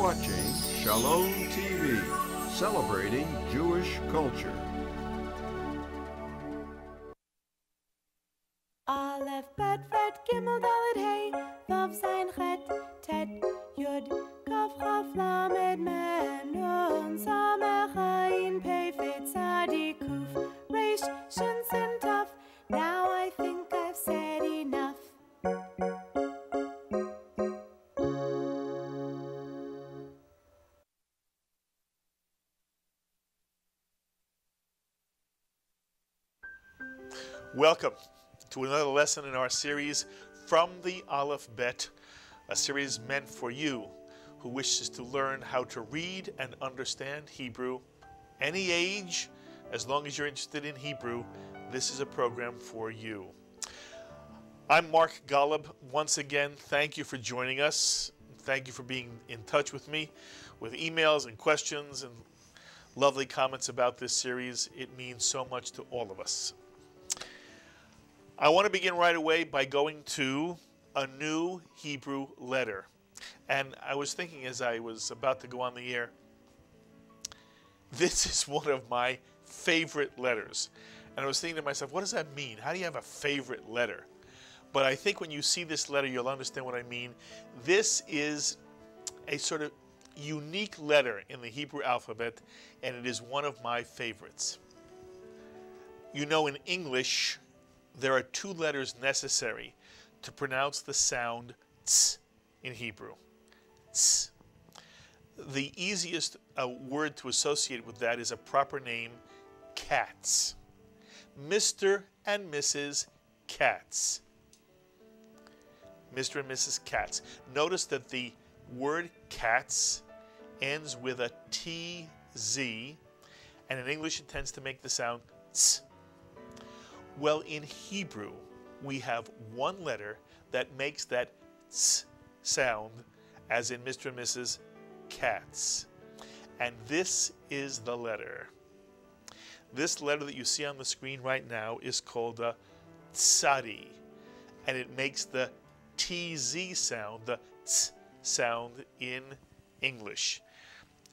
watching Shalom TV, celebrating Jewish culture. Aleph-Bet, Ret, Gimel, Dalet, Hey, Vav, Zayin, Chet, Tet, Yud, Kaf, Chaf, Lamed, Mem, Nun, Samech, Ayin, Pei, Fe, Tzadee, Kuf, Reish, Shin, Sin, Taf. Now I think I've said enough. Welcome to another lesson in our series From the Aleph-Bet, a series meant for you who wishes to learn how to read and understand Hebrew. Any age, as long as you're interested in Hebrew, this is a program for you. I'm Mark Golub. Once again, thank you for joining us. Thank you for being in touch with me with emails and questions and lovely comments about this series. It means so much to all of us. I want to begin right away by going to a new Hebrew letter. And I was thinking as I was about to go on the air, this is one of my favorite letters. And I was thinking to myself, what does that mean? How do you have a favorite letter? But I think when you see this letter, you'll understand what I mean. This is a sort of unique letter in the Hebrew alphabet, and it is one of my favorites. You know, in English, there are two letters necessary to pronounce the sound ts in Hebrew. Ts. The easiest word to associate with that is a proper name, Katz. Mr. and Mrs. Katz. Mr. and Mrs. Katz. Notice that the word Katz ends with a TZ, and in English it tends to make the sound ts. Well, in Hebrew, we have one letter that makes that ts sound, as in Mr. and Mrs. Katz. And this is the letter. This letter that you see on the screen right now is called a Tzadee, and it makes the TZ sound, the ts sound in English.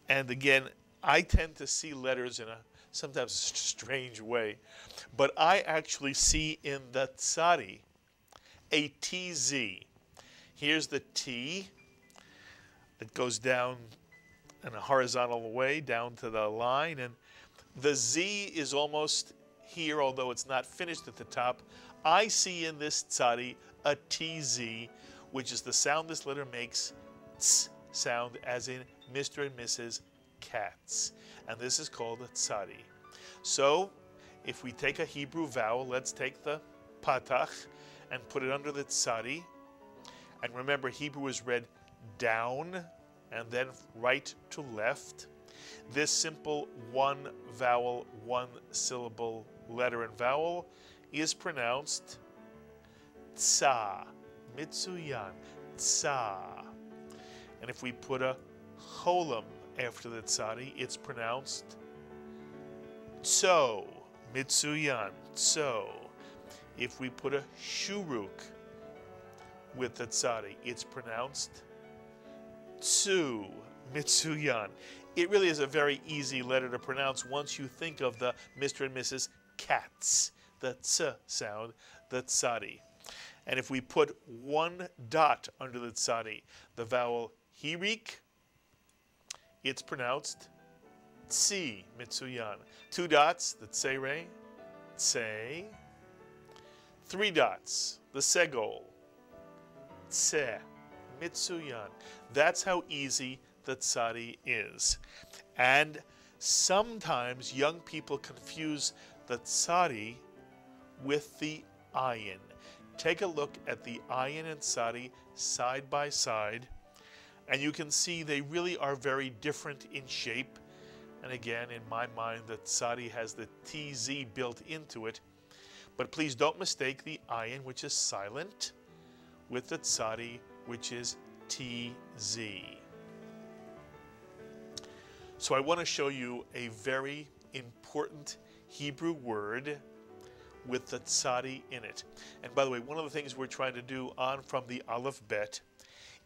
And again, I tend to see letters in a sometimes strange way, but I actually see in the Tzadee a TZ. Here's the T that goes down in a horizontal way down to the line, and the Z is almost here, although it's not finished at the top. I see in this Tzadee a TZ, which is the sound this letter makes, ts sound, as in Mr. and Mrs. Katz. And this is called a Tzadee. So, if we take a Hebrew vowel, let's take the patach and put it under the Tzadee. And remember, Hebrew is read down and then right to left. This simple one vowel, one syllable letter and vowel is pronounced tsa, mitsuyan, tsa. And if we put a cholam after the Tzadee, it's pronounced tso, mitsuyan, tso. If we put a shuruk with the Tzadee, it's pronounced tsu, mitsuyan. It really is a very easy letter to pronounce once you think of the Mr. and Mrs. Katz, the ts sound, the Tzadee. And if we put one dot under the Tzadee, the vowel hirik, it's pronounced tsi, mitsuyan. Two dots, the tsere, tse. Three dots, the segol, tse, mitsuyan. That's how easy the Tzadee is. And sometimes young people confuse the Tzadee with the ayin. Take a look at the ayin and Tzadee side by side, and you can see they really are very different in shape. And again, in my mind, the Tzadee has the TZ built into it. But please don't mistake the ayin, which is silent, with the Tzadee, which is TZ. So I want to show you a very important Hebrew word with the Tzadee in it. And by the way, one of the things we're trying to do on From the Aleph-Bet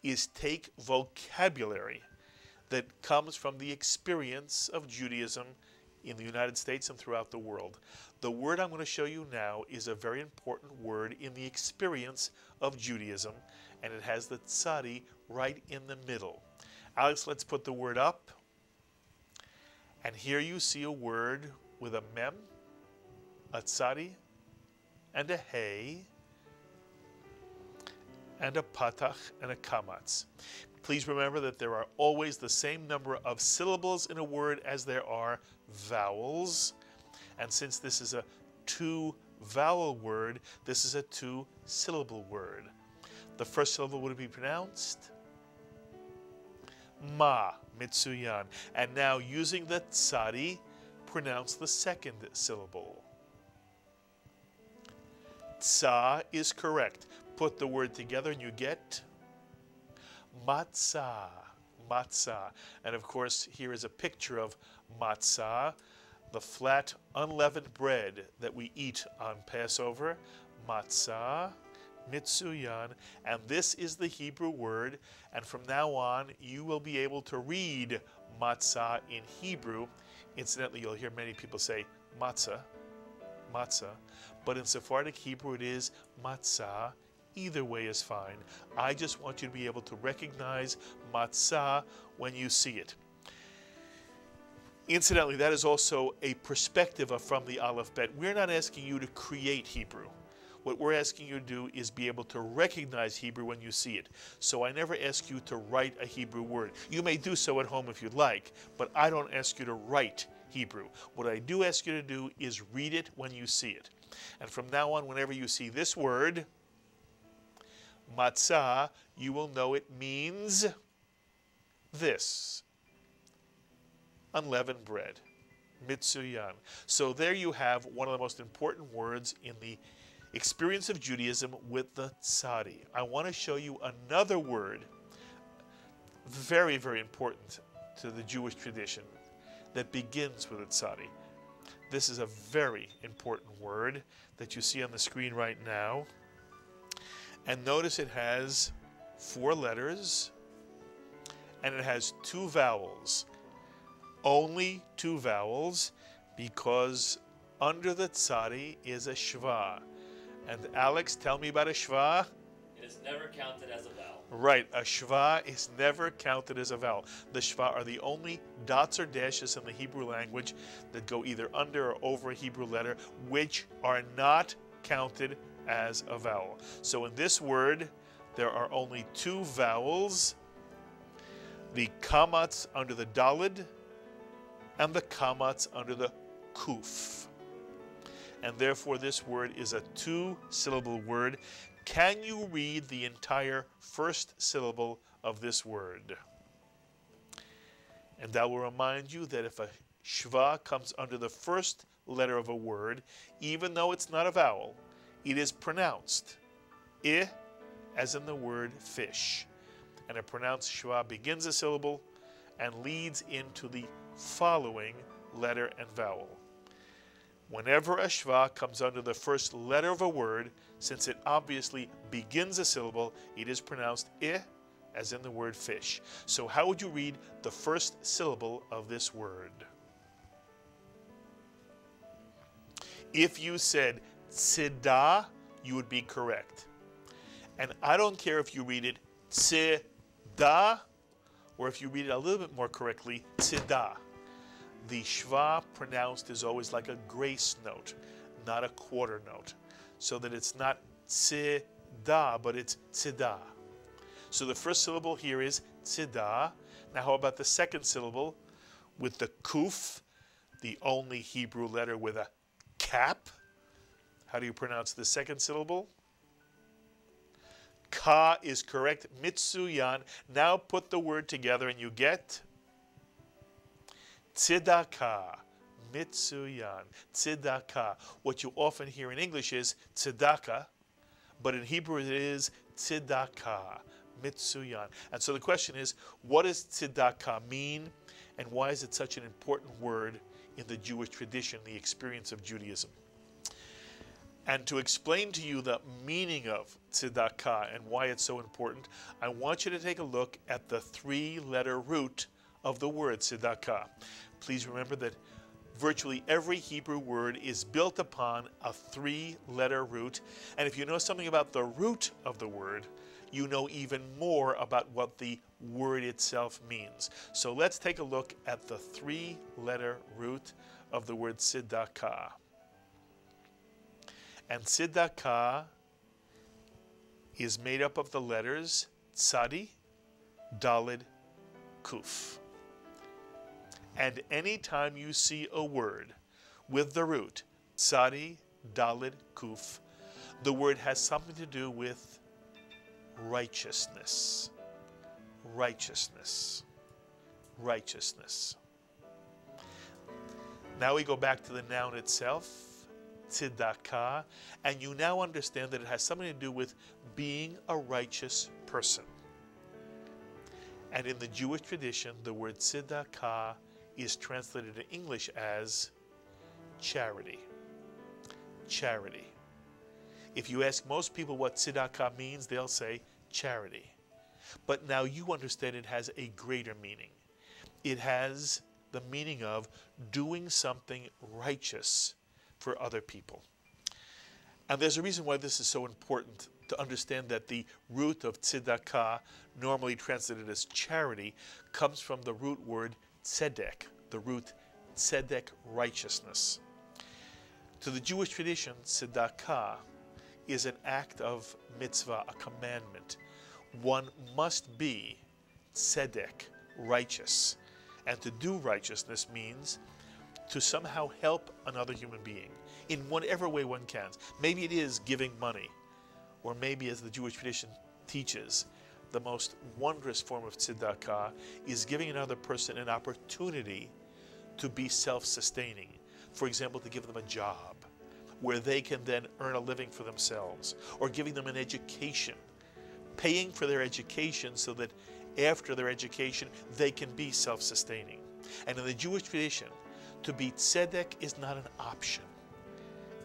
is take vocabulary that comes from the experience of Judaism in the United States and throughout the world. The word I'm going to show you now is a very important word in the experience of Judaism, and it has the Tzadee right in the middle. Alex, let's put the word up. And here you see a word with a mem, a Tzadee, and a hey, and a patach, and a kamatz. Please remember that there are always the same number of syllables in a word as there are vowels. And since this is a 2-vowel word, this is a 2-syllable word. The first syllable would be pronounced ma, mitsuyan. And now using the Tzadee, pronounce the second syllable. Tza is correct. Put the word together and you get matzah, matzah. And of course, here is a picture of matzah, the flat, unleavened bread that we eat on Passover. Matzah, mitsuyan. And this is the Hebrew word. And from now on, you will be able to read matzah in Hebrew. Incidentally, you'll hear many people say matzah, matzah. But in Sephardic Hebrew, it is matzah. Either way is fine. I just want you to be able to recognize matzah when you see it. Incidentally, that is also a perspective from the Aleph-Bet. We're not asking you to create Hebrew. What we're asking you to do is be able to recognize Hebrew when you see it. So I never ask you to write a Hebrew word. You may do so at home if you'd like, but I don't ask you to write Hebrew. What I do ask you to do is read it when you see it. And from now on, whenever you see this word, matzah, you will know it means this. Unleavened bread. Mitsuyan. So there you have one of the most important words in the experience of Judaism with the Tzadee. I want to show you another word, very, very important to the Jewish tradition, that begins with the Tzadee. This is a very important word that you see on the screen right now. And notice it has 4 letters, and it has 2 vowels. Only 2 vowels, because under the Tzadee is a shva. And Alex, tell me about a shva. It is never counted as a vowel. Right, a shva is never counted as a vowel. The shva are the only dots or dashes in the Hebrew language that go either under or over a Hebrew letter, which are not counted as a vowel. So in this word, there are only 2 vowels, the kamatz under the dalid, and the kamatz under the kuf. And therefore this word is a 2-syllable word. Can you read the entire first syllable of this word? And that will remind you that if a shva comes under the first letter of a word, even though it's not a vowel, it is pronounced I, as in the word fish. And a pronounced shva begins a syllable and leads into the following letter and vowel. Whenever a shva comes under the first letter of a word, since it obviously begins a syllable, it is pronounced I, as in the word fish. So how would you read the first syllable of this word? If you said Tzedakah, you would be correct. And I don't care if you read it Tzedakah, or if you read it a little bit more correctly, Tzedakah. The shva pronounced is always like a grace note, not a quarter note. So that it's not Tzedakah, but it's Tzedakah. So the first syllable here is Tzedakah. Now how about the second syllable with the kuf, the only Hebrew letter with a cap? How do you pronounce the second syllable? Ka is correct. Mitsuyan. Now put the word together and you get Tzedakah. Mitsuyan. Tzedakah. What you often hear in English is tzedakah, but in Hebrew it is tzedakah. Mitsuyan. And so the question is, what does tzedakah mean, and why is it such an important word in the Jewish tradition, the experience of Judaism? And to explain to you the meaning of tzedakah and why it's so important, I want you to take a look at the 3-letter root of the word Tzedakah. Please remember that virtually every Hebrew word is built upon a 3-letter root. And if you know something about the root of the word, you know even more about what the word itself means. So let's take a look at the 3-letter root of the word Tzedakah. And Tzedakah is made up of the letters Tzade, Daled, Kuf. And anytime you see a word with the root Tzade, Daled, Kuf, the word has something to do with righteousness. Righteousness. Righteousness. Now we go back to the noun itself, Tzedakah, and you now understand that it has something to do with being a righteous person. And in the Jewish tradition, the word Tzedakah is translated in English as charity. Charity. If you ask most people what Tzedakah means, they'll say charity. But now you understand it has a greater meaning. It has the meaning of doing something righteous for other people. And there's a reason why this is so important to understand that the root of tzedakah, normally translated as charity, comes from the root word tzedek, the root tzedek, righteousness. To the Jewish tradition, tzedakah is an act of mitzvah, a commandment. One must be tzedek, righteous. And to do righteousness means to somehow help another human being in whatever way one can. Maybe it is giving money, or maybe, as the Jewish tradition teaches, the most wondrous form of tzedakah is giving another person an opportunity to be self-sustaining. For example, to give them a job where they can then earn a living for themselves, or giving them an education, paying for their education so that after their education they can be self-sustaining. And in the Jewish tradition, to be tzedek is not an option.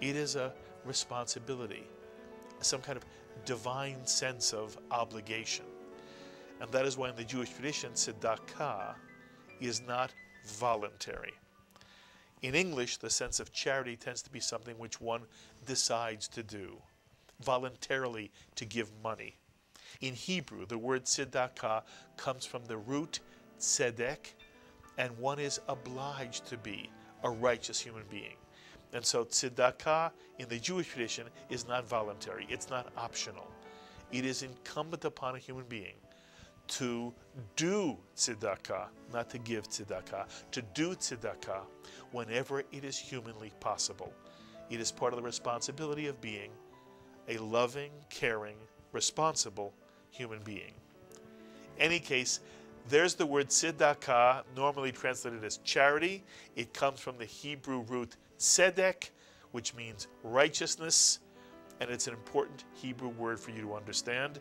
It is a responsibility, some kind of divine sense of obligation. And that is why in the Jewish tradition, tzedakah is not voluntary. In English, the sense of charity tends to be something which one decides to do, voluntarily to give money. In Hebrew, the word tzedakah comes from the root tzedek, and one is obliged to be a righteous human being. And so tzedakah in the Jewish tradition is not voluntary, it's not optional. It is incumbent upon a human being to do tzedakah, not to give tzedakah, to do tzedakah whenever it is humanly possible. It is part of the responsibility of being a loving, caring, responsible human being. In any case, there's the word tzedakah, normally translated as charity. It comes from the Hebrew root tzedek, which means righteousness, and it's an important Hebrew word for you to understand,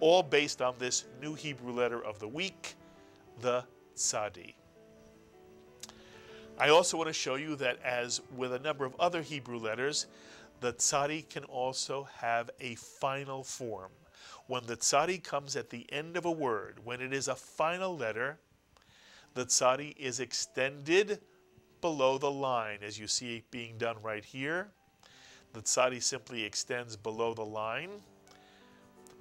all based on this new Hebrew letter of the week, the Tzadee. I also want to show you that, as with a number of other Hebrew letters, the Tzadee can also have a final form. When the Tzadee comes at the end of a word, when it is a final letter, the Tzadee is extended below the line, as you see it being done right here. The Tzadee simply extends below the line,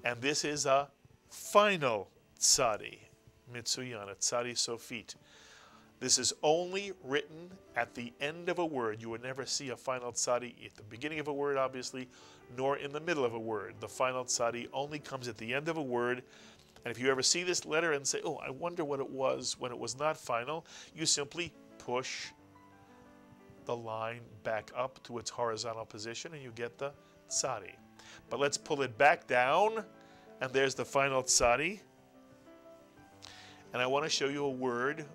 and this is a final Tzadee, Mitsuyan, a Tzadee Sofit. This is only written at the end of a word. You would never see a final Tzadee at the beginning of a word, obviously, nor in the middle of a word. The final Tzadee only comes at the end of a word. And if you ever see this letter and say, oh, I wonder what it was when it was not final, you simply push the line back up to its horizontal position and you get the Tzadee. But let's pull it back down, and there's the final Tzadee. And I want to show you a word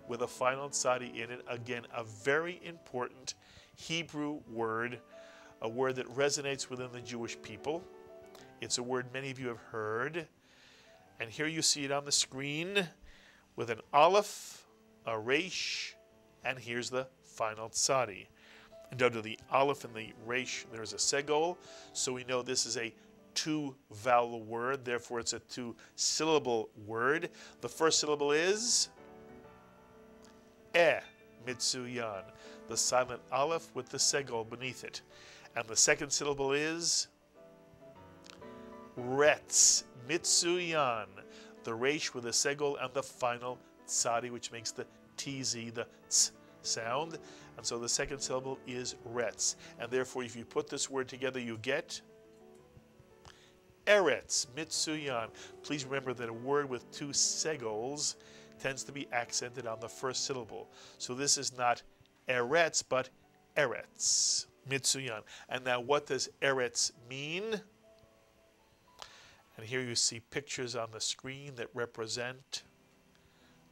with a final Tzadee in it. Again, a very important Hebrew word, a word that resonates within the Jewish people. It's a word many of you have heard. And here you see it on the screen with an Aleph, a Resh, and here's the final Tzadee. And under the Aleph and the Resh, there's a segol, so we know this is a two-vowel word, therefore it's a two-syllable word. The first syllable is Mitsuyan, the silent Aleph with the segol beneath it. And the second syllable is Retz, Mitsuyan, the resh with the segol and the final Tzade, which makes the TZ, the ts sound. And so the second syllable is Retz. And therefore, if you put this word together, you get Eretz, Mitsuyan. Please remember that a word with two segols tends to be accented on the first syllable. So this is not Eretz, but Eretz, Mitsuyan. And now what does Eretz mean? And here you see pictures on the screen that represent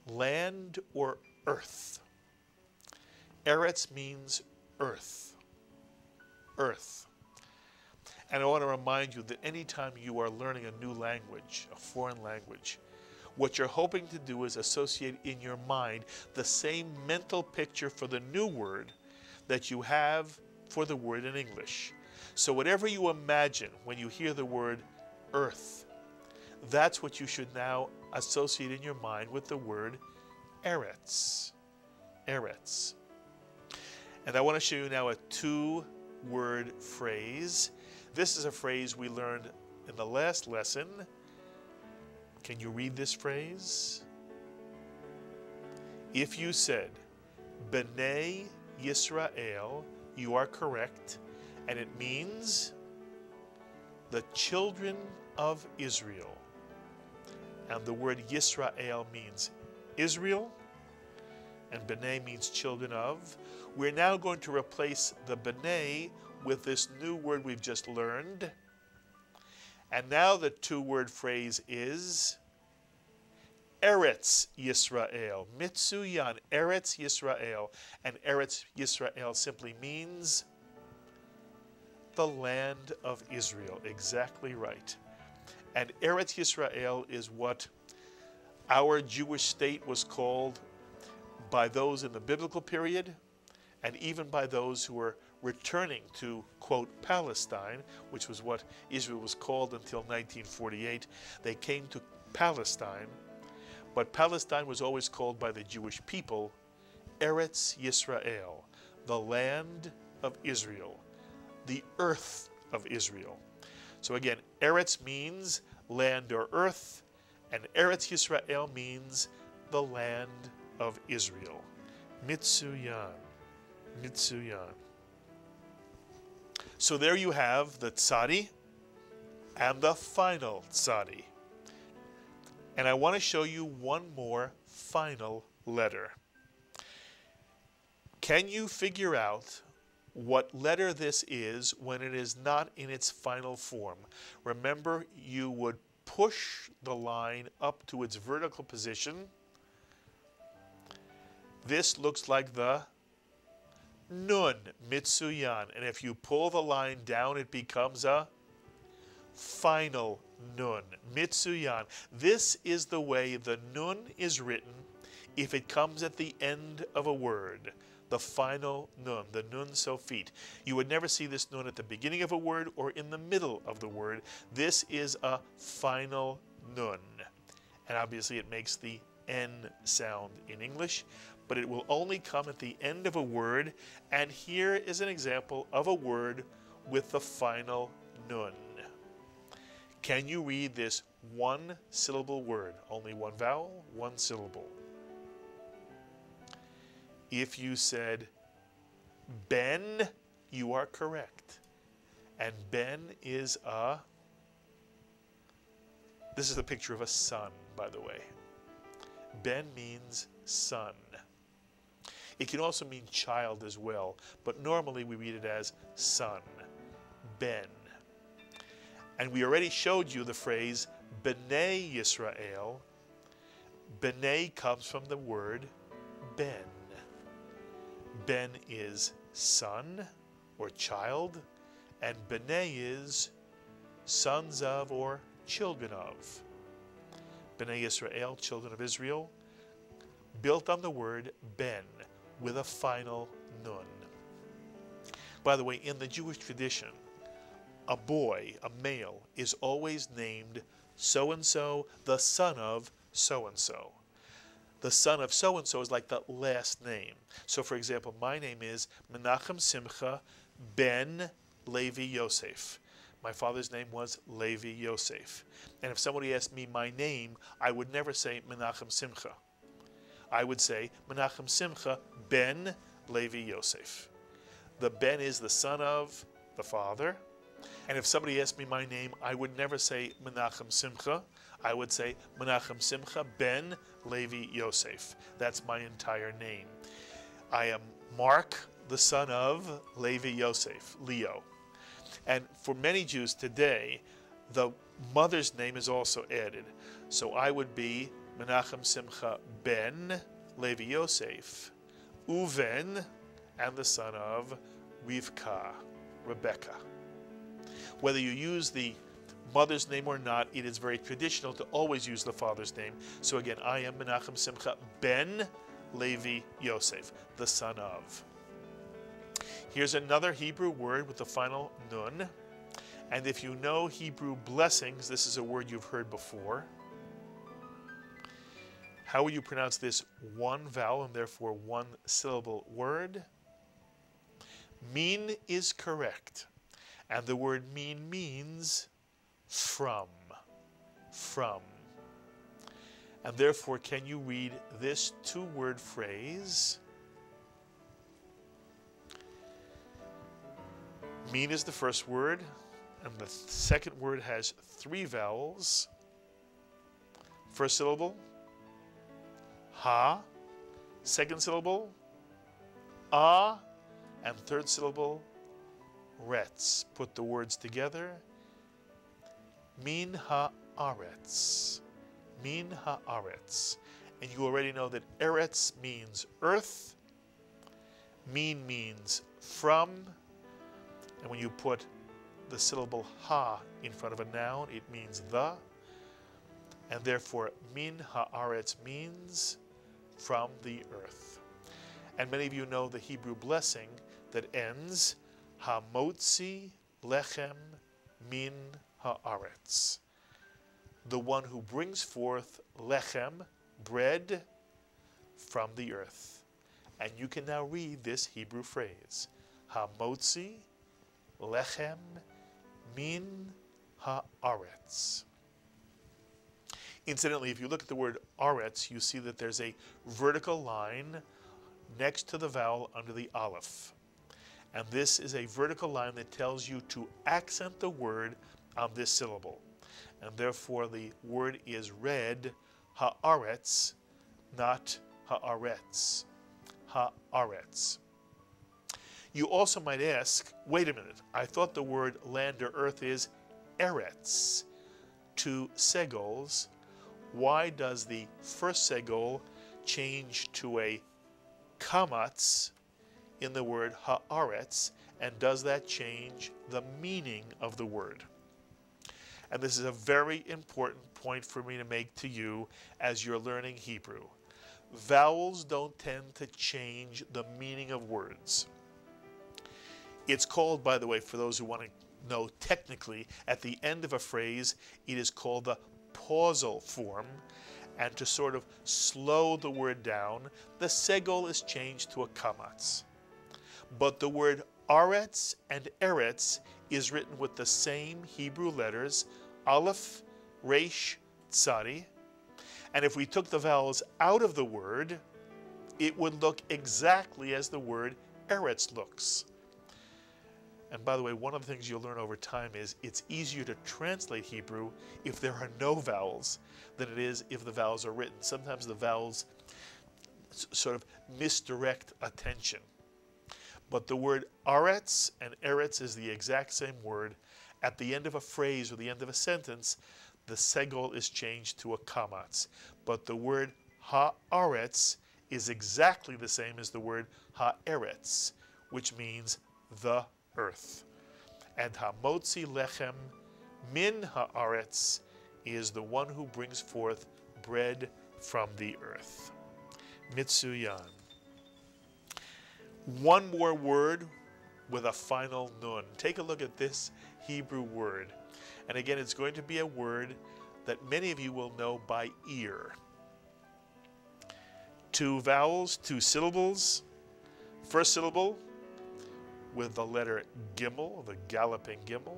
land or earth. Eretz means earth. Earth. And I want to remind you that anytime you are learning a new language, a foreign language, what you're hoping to do is associate in your mind the same mental picture for the new word that you have for the word in English. So whatever you imagine when you hear the word earth, that's what you should now associate in your mind with the word Eretz. Eretz. And I want to show you now a two-word phrase. This is a phrase we learned in the last lesson. Can you read this phrase? If you said, B'nai Yisrael, you are correct, and it means the children of Israel. And the word Yisrael means Israel, and B'nai means children of. We're now going to replace the B'nai with this new word we've just learned. And now the two-word phrase is Eretz Yisrael. Mitsuyan, Eretz Yisrael. And Eretz Yisrael simply means the land of Israel. Exactly right. And Eretz Yisrael is what our Jewish state was called by those in the biblical period, and even by those who were returning to, quote, Palestine, which was what Israel was called until 1948. They came to Palestine, but Palestine was always called by the Jewish people Eretz Yisrael, the land of Israel, the earth of Israel. So again, Eretz means land or earth, and Eretz Yisrael means the land of Israel. Mitsuyan. Mitsuyan. So there you have the Tzadee and the final Tzadee. And I want to show you one more final letter. Can you figure out what letter this is when it is not in its final form? Remember, you would push the line up to its vertical position. This looks like the Nun, Mitsuyan. And if you pull the line down, it becomes a final Nun, Mitsuyan. This is the way the Nun is written if it comes at the end of a word. The final Nun, the Nun Sofit. You would never see this Nun at the beginning of a word or in the middle of the word. This is a final Nun. And obviously it makes the N sound in English, but it will only come at the end of a word. And here is an example of a word with the final Nun. Can you read this one-syllable word? Only one vowel, one syllable. If you said Ben, you are correct. And Ben is a... This is a picture of a sun, by the way. Ben means son. It can also mean child as well, but normally we read it as son, Ben. And we already showed you the phrase B'nai Yisrael. B'nai comes from the word Ben. Ben is son or child, and B'nai is sons of or children of. B'nai Yisrael, children of Israel, built on the word Ben with a final Nun. By the way, in the Jewish tradition, a boy, a male, is always named so-and-so, the son of so-and-so. The son of so-and-so is like the last name. So for example, my name is Menachem Simcha ben Levi Yosef. My father's name was Levi Yosef. And if somebody asked me my name, I would never say Menachem Simcha. I would say Menachem Simcha ben Levi Yosef. The ben is the son of the father. And if somebody asked me my name, I would never say Menachem Simcha. I would say Menachem Simcha ben Levi Yosef. That's my entire name. I am Mark, the son of Levi Yosef, Leo. And for many Jews today, the mother's name is also added. So I would be Menachem Simcha ben Levi Yosef, Uven, and the son of Rivka, Rebecca. Whether you use the mother's name or not, it is very traditional to always use the father's name. So again, I am Menachem Simcha ben Levi Yosef, the son of. Here's another Hebrew word with the final nun. And if you know Hebrew blessings, this is a word you've heard before. How will you pronounce this one vowel and therefore one syllable word? Min is correct. And the word min means from. From. And therefore, can you read this two-word phrase? Min is the first word, and the second word has three vowels. First syllable, ha. Second syllable, ah. And third syllable, retz. Put the words together. Min haaretz. Min haaretz. And you already know that eretz means earth. Min means from. And when you put the syllable ha in front of a noun, it means the. And therefore, min haaretz means from the earth. And many of you know the Hebrew blessing that ends Hamotzi lechem min haaretz. The one who brings forth lechem, bread, from the earth. And you can now read this Hebrew phrase. Hamotzi lechem min haaretz. Incidentally, if you look at the word aretz, you see that there's a vertical line next to the vowel under the aleph. And this is a vertical line that tells you to accent the word on this syllable. And therefore the word is read haaretz, not haaretz. Haaretz. You also might ask, wait a minute, I thought the word land or earth is eretz. Two segols. Why does the first segol change to a kamatz in the word haaretz, and does that change the meaning of the word? And this is a very important point for me to make to you as you're learning Hebrew. Vowels don't tend to change the meaning of words. It's called, by the way, for those who want to know technically, at the end of a phrase, it is called the pausal form. And to sort of slow the word down, the segol is changed to a kamatz. But the word aretz and eretz is written with the same Hebrew letters, aleph, resh, tzadi. And if we took the vowels out of the word, it would look exactly as the word eretz looks. And by the way, one of the things you'll learn over time is it's easier to translate Hebrew if there are no vowels than it is if the vowels are written. Sometimes the vowels sort of misdirect attention. But the word aretz and eretz is the exact same word. At the end of a phrase or the end of a sentence, the segol is changed to a kamatz. But the word haaretz is exactly the same as the word haaretz, which means the earth. And hamotzi lechem min haaretz is the one who brings forth bread from the earth. Mitsuyan. One more word with a final nun. Take a look at this Hebrew word. And again, it's going to be a word that many of you will know by ear. 2 vowels, 2 syllables. First syllable with the letter Gimel, the galloping Gimel.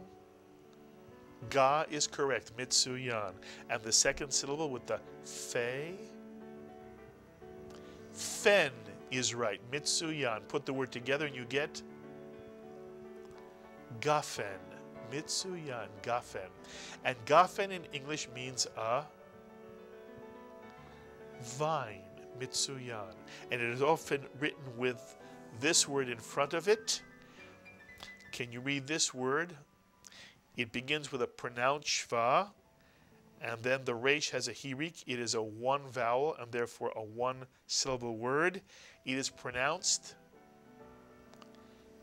Ga is correct, Mitsuyan. And the second syllable with the Fe. Fen is right, Mitsuyan. Put the word together and you get Gafen. Mitsuyan, Gafen. And Gafen in English means a vine, Mitsuyan. And it is often written with this word in front of it. Can you read this word? It begins with a pronounced shva, and then the resh has a hirik. It is a 1 vowel and therefore a 1 syllable word. It is pronounced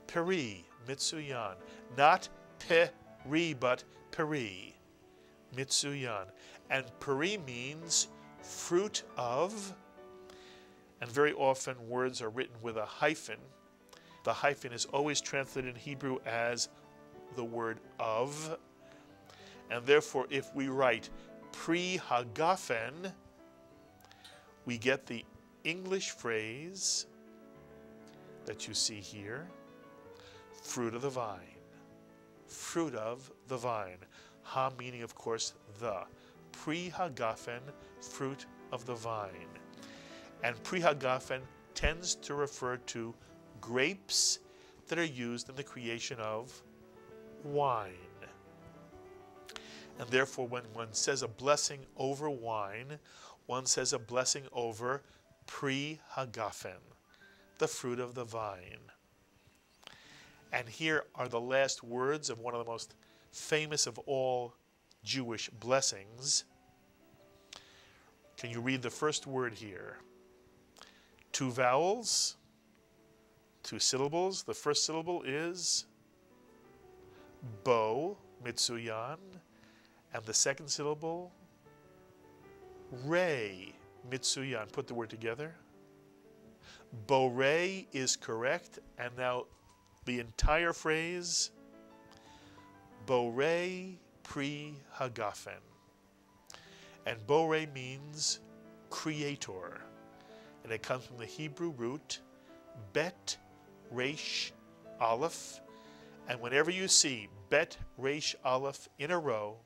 peri, Mitsuyan. Not peri, but peri, Mitsuyan. And peri means fruit of, and very often words are written with a hyphen. The hyphen is always translated in Hebrew as the word of, and therefore if we write pri hagafen, we get the English phrase that you see here, fruit of the vine. Fruit of the vine. Ha meaning, of course, the. Pri hagafen, fruit of the vine. And pri hagafen tends to refer to grapes that are used in the creation of wine. And therefore, when one says a blessing over wine, one says a blessing over pri hagafen, the fruit of the vine. And here are the last words of one of the most famous of all Jewish blessings. Can you read the first word here? 2 vowels, 2 syllables. The first syllable is bo, Mitsuyan, and the second syllable, re, Mitsuyan. Put the word together. Borei is correct, and now the entire phrase, Borei pri hagafen. And Borei means creator, and it comes from the Hebrew root bet resh aleph, and whenever you see bet resh aleph in a row,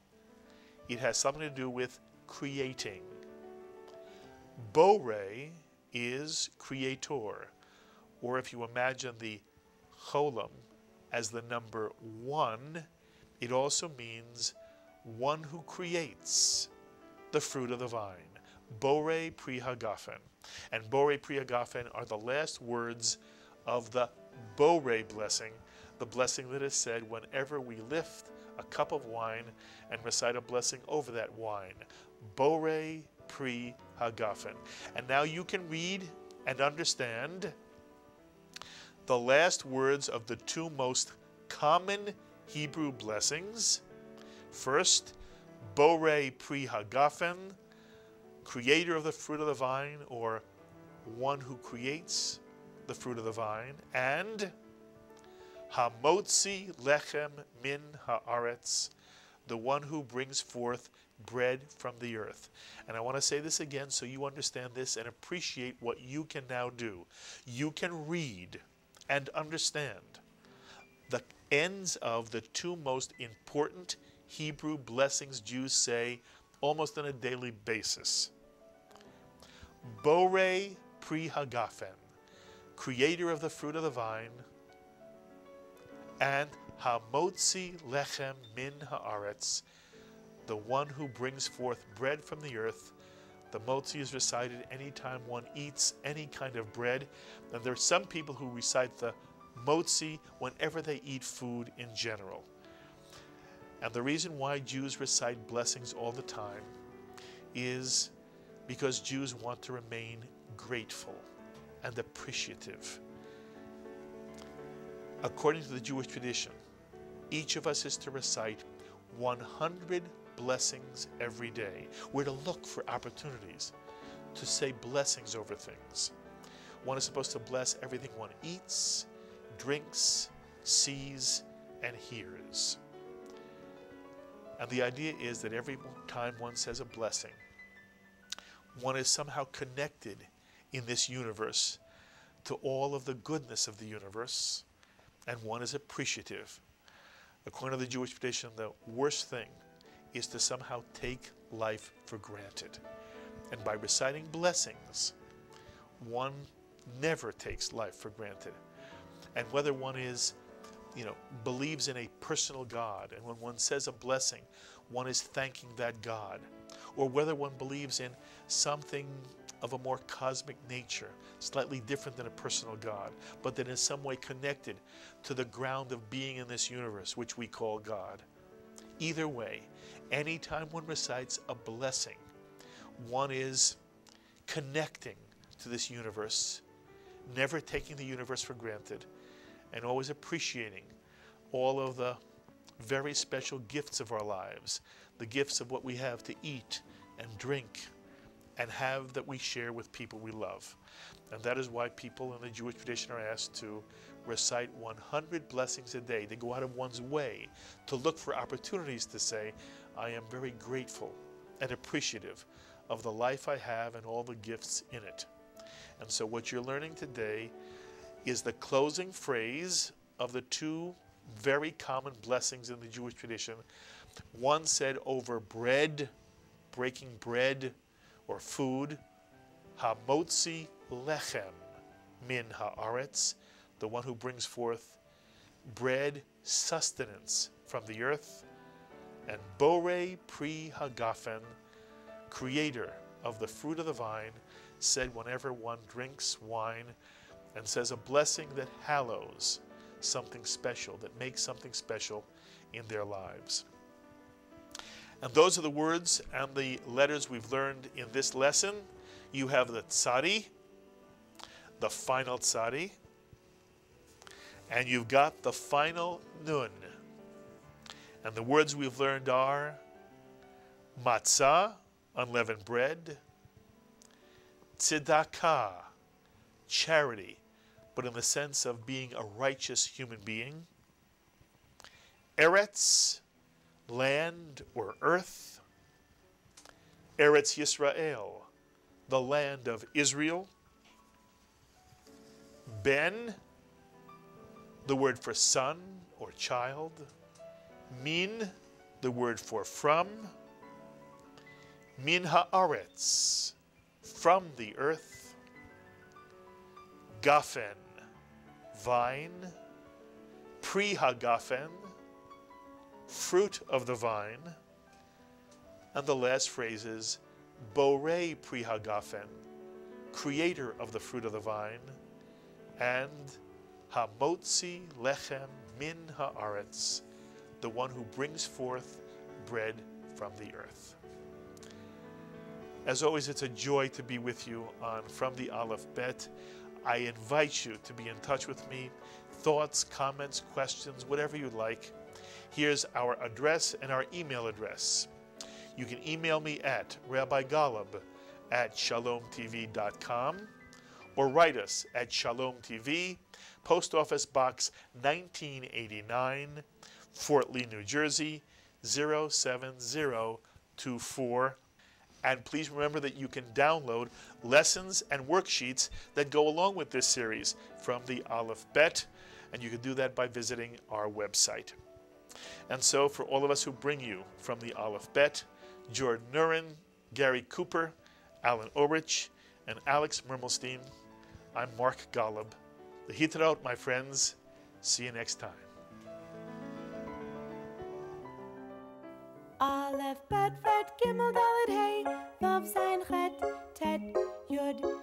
it has something to do with creating. Borei is creator, or if you imagine the cholam as the number 1, it also means one who creates the fruit of the vine. Borei pri hagafen. And Borei pri hagafen are the last words of the Borei blessing, the blessing that is said whenever we lift a cup of wine and recite a blessing over that wine. Borei pri hagafen. And now you can read and understand the last words of the 2 most common Hebrew blessings. First, Borei pri hagafen, creator of the fruit of the vine, or one who creates the fruit of the vine, and Hamotzi lechem min haaretz, the one who brings forth bread from the earth. And I want to say this again so you understand this and appreciate what you can now do. You can read and understand the ends of the 2 most important Hebrew blessings Jews say almost on a daily basis. Borei pri hagafen, creator of the fruit of the vine, and Hamotzi lechem min haaretz, the one who brings forth bread from the earth. The motzi is recited anytime one eats any kind of bread, and there are some people who recite the motzi whenever they eat food in general. And the reason why Jews recite blessings all the time is because Jews want to remain grateful and appreciative. According to the Jewish tradition, each of us is to recite 100 blessings every day. We're to look for opportunities to say blessings over things. One is supposed to bless everything one eats, drinks, sees, and hears. And the idea is that every time one says a blessing, one is somehow connected in this universe to all of the goodness of the universe, and one is appreciative. According to the Jewish tradition, the worst thing is to somehow take life for granted. And by reciting blessings, one never takes life for granted. And whether one is, believes in a personal God, and when one says a blessing, one is thanking that God, or whether one believes in something of a more cosmic nature, slightly different than a personal God, but that in some way connected to the ground of being in this universe, which we call God. Either way, anytime one recites a blessing, one is connecting to this universe, never taking the universe for granted, and always appreciating all of the very special gifts of our lives, the gifts of what we have to eat and drink and have that we share with people we love. And that is why people in the Jewish tradition are asked to recite 100 blessings a day. They go out of one's way to look for opportunities to say, I am very grateful and appreciative of the life I have and all the gifts in it. And so what you're learning today is the closing phrase of the two very common blessings in the Jewish tradition. One said over bread, breaking bread or food, Hamotzi lechem min haaretz, the one who brings forth bread, sustenance from the earth, and Borei pri hagafen, creator of the fruit of the vine, said whenever one drinks wine and says a blessing that hallows something special, that makes something special in their lives. And those are the words and the letters we've learned in this lesson. You have the Tzadee, the final Tzadee, and you've got the final Nun. And the words we've learned are Matzah, unleavened bread, Tzedakah, charity, but in the sense of being a righteous human being, Eretz, land or earth, Eretz Yisrael, the land of Israel, Ben, the word for son or child, Min, the word for from, Min haaretz, from the earth, Gafen, vine, Pri hagafen, fruit of the vine, and the last phrase is Borei pri hagafen, creator of the fruit of the vine, and Hamotzi lechem min haaretz, the one who brings forth bread from the earth. As always, it's a joy to be with you on From the Aleph-Bet. I invite you to be in touch with me, thoughts, comments, questions, whatever you'd like. Here's our address and our email address. You can email me at rabbigolub@shalomtv.com or write us at Shalom TV, Post Office Box 1989, Fort Lee, New Jersey, 07024. And please remember that you can download lessons and worksheets that go along with this series from the Aleph-Bet, and you can do that by visiting our website. And so for all of us who bring you From the Aleph-Bet, Jordan Nurin, Gary Cooper, Alan Orich, and Alex Mermelstein, I'm Mark Golub. The Hitraot, my friends. See you next time. Aleph, Bet, Vet, Gimel, Dalet, Hey, Vav, Zayin, Chet, Tet, Yud,